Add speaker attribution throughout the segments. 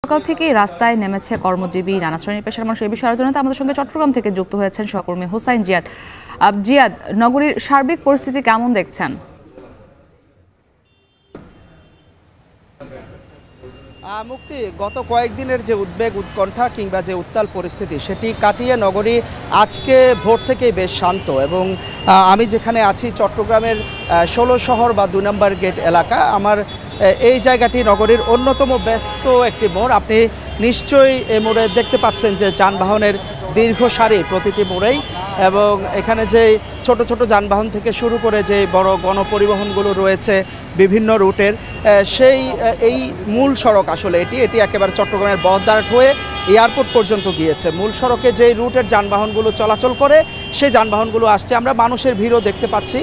Speaker 1: সকাল থেকেই রাস্তায় নেমেছে কর্মজীবী, নানা শ্রেণীর পেশার মানুষ। এই বিষয়ে আলোচনাতে আমাদের সঙ্গে চট্টগ্রাম থেকে যুক্ত হয়েছেন সহকর্মী হোসাইন জিয়াদ। জিয়াদ, নগরীর সার্বিক পরিস্থিতি কেমন দেখছেন?
Speaker 2: মুক্তি, গত কয়েকদিনের যে উদ্বেগ, উৎকণ্ঠা কিংবা যে উত্তাল পরিস্থিতি, সেটি কাটিয়ে নগরী আজকে ভোর থেকেই বেশ শান্ত। এবং আমি যেখানে আছি চট্টগ্রামের ১৬ শহর বা ২ নম্বর গেট এলাকা, আমার এই জায়গাটি নগরীর অন্যতম ব্যস্ত একটি মোড়। আপনি নিশ্চয়ই এই মোড়ে দেখতে পাচ্ছেন যে যানবাহনের দীর্ঘ সারি প্রতিটি মোড়েই, এবং এখানে যে ছোট ছোট যানবাহন থেকে শুরু করে যে বড় গণপরিবহনগুলো রয়েছে বিভিন্ন রুটের, এই মূল সড়ক আসলে এটি একেবারে চট্টগ্রামের বহদ্দারহাট হয়ে এয়ারপোর্ট পর্যন্ত গিয়েছে। মূল সড়কে যে রুটের যানবাহনগুলো চলাচল করে সেই যানবাহনগুলো আসছে। আমরা মানুষের ভিড়ও দেখতে পাচ্ছি,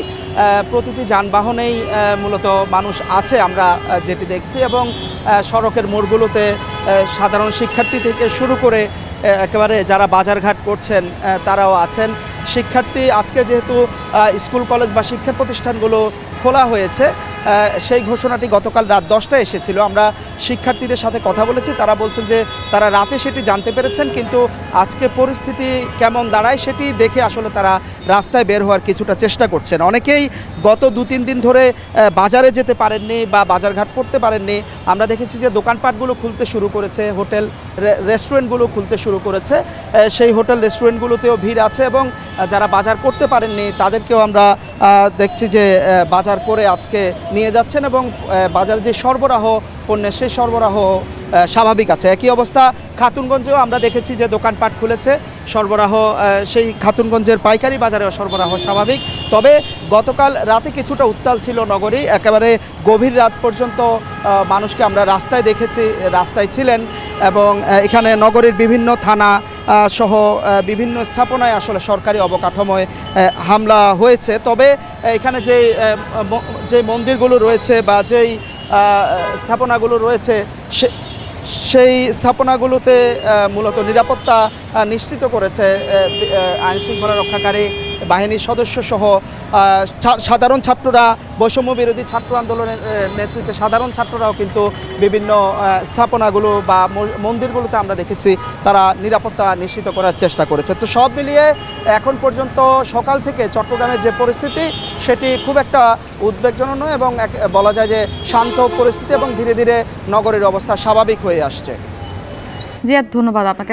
Speaker 2: প্রতিটি যানবাহনেই মূলত মানুষ আছে আমরা যেটি দেখছি। এবং সড়কের মোড়গুলোতে সাধারণ শিক্ষার্থী থেকে শুরু করে একেবারে যারা বাজারঘাট করছেন তারাও আছেন। শিক্ষার্থী আজকে যেহেতু স্কুল কলেজ বা শিক্ষা প্রতিষ্ঠানগুলো খোলা হয়েছে, সেই ঘোষণাটি গতকাল রাত 10টায় এসেছিল। আমরা শিক্ষার্থীদের সাথে কথা বলেছি, তারা বলছেন যে তারা রাতে সেটি জানতে পেরেছেন, কিন্তু আজকে পরিস্থিতি কেমন দাঁড়ায় সেটি দেখে আসলে তারা রাস্তায় বের হওয়ার কিছুটা চেষ্টা করছেন। অনেকেই গত 2-3 দিন ধরে বাজারে যেতে পারেননি বা বাজারঘাট করতে পারেননি। আমরা দেখেছি যে দোকানপাটগুলো খুলতে শুরু করেছে, হোটেল রেস্টুরেন্টগুলো খুলতে শুরু করেছে। সেই হোটেল রেস্টুরেন্টগুলোতেও ভিড় আছে, এবং যারা বাজার করতে পারেননি তাদেরকেও আমরা দেখছি যে বাজার করে আজকে নিয়ে যাচ্ছেন, এবং বাজারে যে সরবরাহ পণ্যের সেই সরবরাহ স্বাভাবিক আছে। একই অবস্থা খাতুনগঞ্জেও আমরা দেখেছি যে দোকানপাট খুলেছে, সরবরাহ সেই খাতুনগঞ্জের পাইকারি বাজারেও সরবরাহ স্বাভাবিক। তবে গতকাল রাতে কিছুটা উত্তাল ছিল নগরী, একেবারে গভীর রাত পর্যন্ত মানুষকে আমরা রাস্তায় দেখেছি, রাস্তায় ছিলেন। এবং এখানে নগরীর বিভিন্ন থানা সহ বিভিন্ন স্থাপনায় আসলে সরকারি অবকাঠামোয় হামলা হয়েছে। তবে এখানে যে মন্দিরগুলো রয়েছে বা যেই স্থাপনাগুলো রয়েছে সেই স্থাপনাগুলোতে মূলত নিরাপত্তা নিশ্চিত করেছে আইনশৃঙ্খলা রক্ষাকারী বাহিনীর সদস্য সহ সাধারণ ছাত্ররা। বৈষম্য বিরোধী ছাত্র আন্দোলনের নেতৃত্বে সাধারণ ছাত্ররাও কিন্তু বিভিন্ন স্থাপনাগুলো বা মন্দিরগুলোতে আমরা দেখেছি তারা নিরাপত্তা নিশ্চিত করার চেষ্টা করেছে। তো সব মিলিয়ে এখন পর্যন্ত সকাল থেকে চট্টগ্রামের যে পরিস্থিতি সেটি খুব একটা উদ্বেগজনক নয়, এবং বলা যায় যে শান্ত পরিস্থিতি, এবং ধীরে ধীরে নগরের অবস্থা স্বাভাবিক হয়ে আসছে।
Speaker 1: জিয়াদ, ধন্যবাদ আপনাকে।